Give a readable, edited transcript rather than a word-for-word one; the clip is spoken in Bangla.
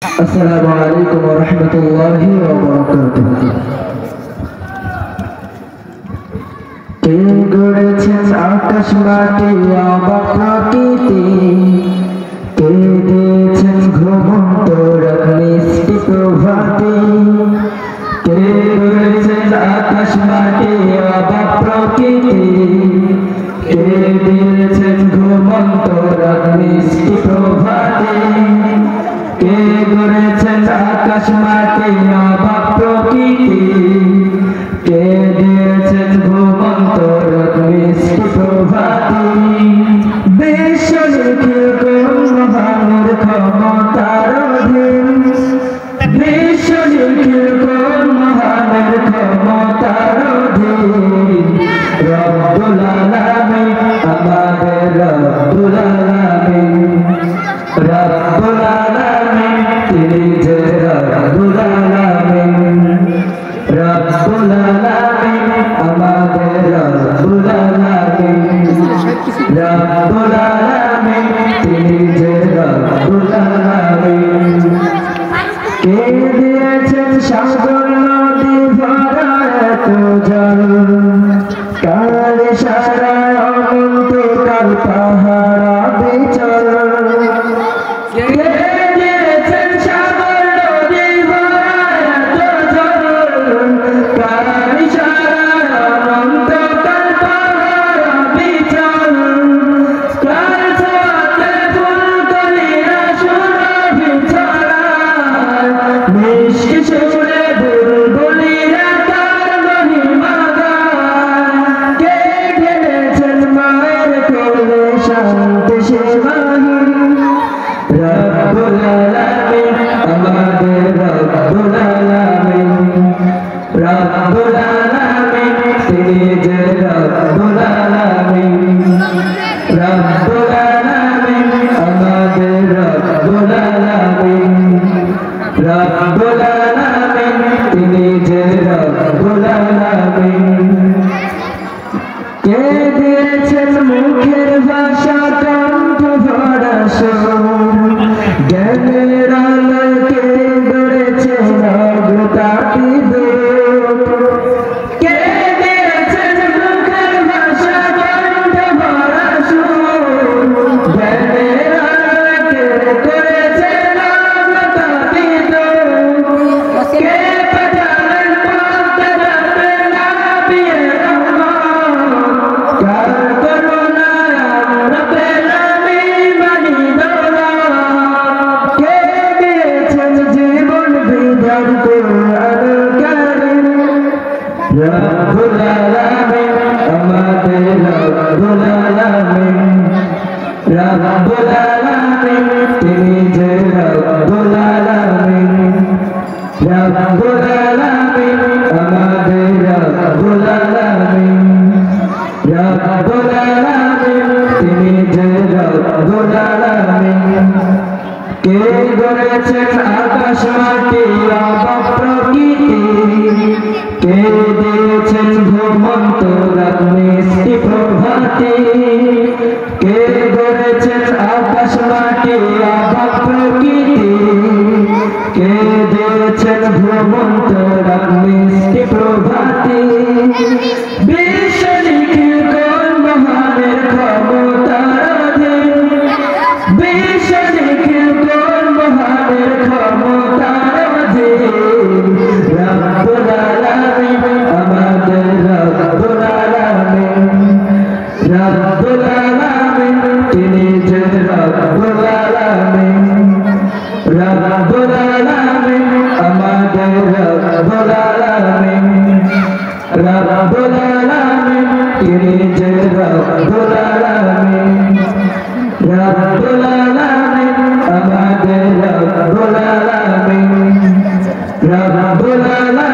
আসসালামু আলাইকুম ওয়া রাহমাতুল্লাহি ওয়া বারাকাতুহু। কে গড়েছেন আকাশ মাটি অবাক প্রকৃতি, কে দিয়েছেন ঘুমন্ত রাত মিষ্টি প্রভাতে। কে গড়েছেন আকাশ মাটি অবাক প্রকৃতি, কে দিয়েছেন ঘুমন্ত রাত মিষ্টি প্রভাতে। কে গড়েছেন আকাশ মাটি অবাক প্রকৃতি, কে দিয়েছেন ঘুমন্ত রাত মিষ্টি প্রভাতে। বিশ্ব নিখিল কোন মহানের ক্ষমতার অধীন, বিশ্ব নিখিল কোন মহানের ক্ষমতার অধীন। রব্বুল আলামিন আমাদের রব্বুল আলামিন, রব্বুল আলামিন তিনি যে রব্বুল আলামিন। রব্বুল আলামিন আমাদের রব্বুল আলামিন, রব্বুল আলামিন তিনি যে রব্বুল আলামিন। কে দিয়েছেন সাগর নদী ভরা এত জল, কার ইশারায় অনন্তকাল পাহাড় বিচল। কে দিয়েছেন সাগর নদী ভরা এত জল, কার ইশারায় অনন্তকাল পাহাড় বিচল। কার ছোঁয়াতে ফুলকলিরা সুরভি ছড়ায়, মিষ্টি সুরে বুলবুলিরা তার মহিমা গায়। কে ঢেলেছেন মায়ের কোলে শান্তি সেবাহীন, রব্বুল আলামিন আমাদের রব্বুল আলামিন। রব্বুল আলামিন তিনি যে রব্বুল আলামিন, রব্বুল আলামিন আমাদের রব্বুল আলামিন। রব্বুল আলামিন তিনি যে রব্বুল আলামিন। কে দিয়েছেন মুখের ভাষা কণ্ঠ ভরা সুর, জ্ঞানের আলোয় কে গড়েছেন অজ্ঞতাকে দূর। কে দিয়েছেন মুখের ভাষা কণ্ঠ ভরা সুর, জ্ঞানের আলোয় কে গড়েছেন অজ্ঞতাকে দূর। কে পাঠালেন পদ্মরাতে নবিয়ে রহমত, কার করুণায় আমরা পেলাম ঈমানি দৌলত। কে দিয়েছেন জীবন বিধান কুরআনুল কারীম, রব্বুল আলামিন আমাদের রব্বুল আলামিন। রব্বুল আলামিন তিনি যে রব্বুল আলামিন, রব্বুল আলামিন আমাদের রব্বুল আলামিন। রব্বুল আলামিন তিনি যে রব্বুল আলামিন। কে গড়েছেন আকাশ মাটি অবাক প্রকৃতি, কে দিয়েছেন ঘুমন্ত রাত মিষ্টি প্রভাতে। কে গড়েছেন আকাশ মাটি অবাক প্রকৃতি, কে দিয়েছেন ঘুমন্ত রাত মিষ্টি প্রভাতে। বিশ্ব নিখিল কোন মহানের ক্ষমতার অধীন, বিশ্ব নিখিল কোন মহানের ক্ষমতার অধীন। রব্বুল আলামিন আমাদের রব্বুল আলামিন, রব্বুল আলামিন তিনি যে রব্বুল আলামিন। রব্বুল আলামিন আমাদের রব্বুল আলামিন, রব্বুল আলামিন তিনি যে রব্বুল আলামিন। রব্বুল আলামিন আমাদের রব্বুল আলামিন, রব্বুল আলামিন।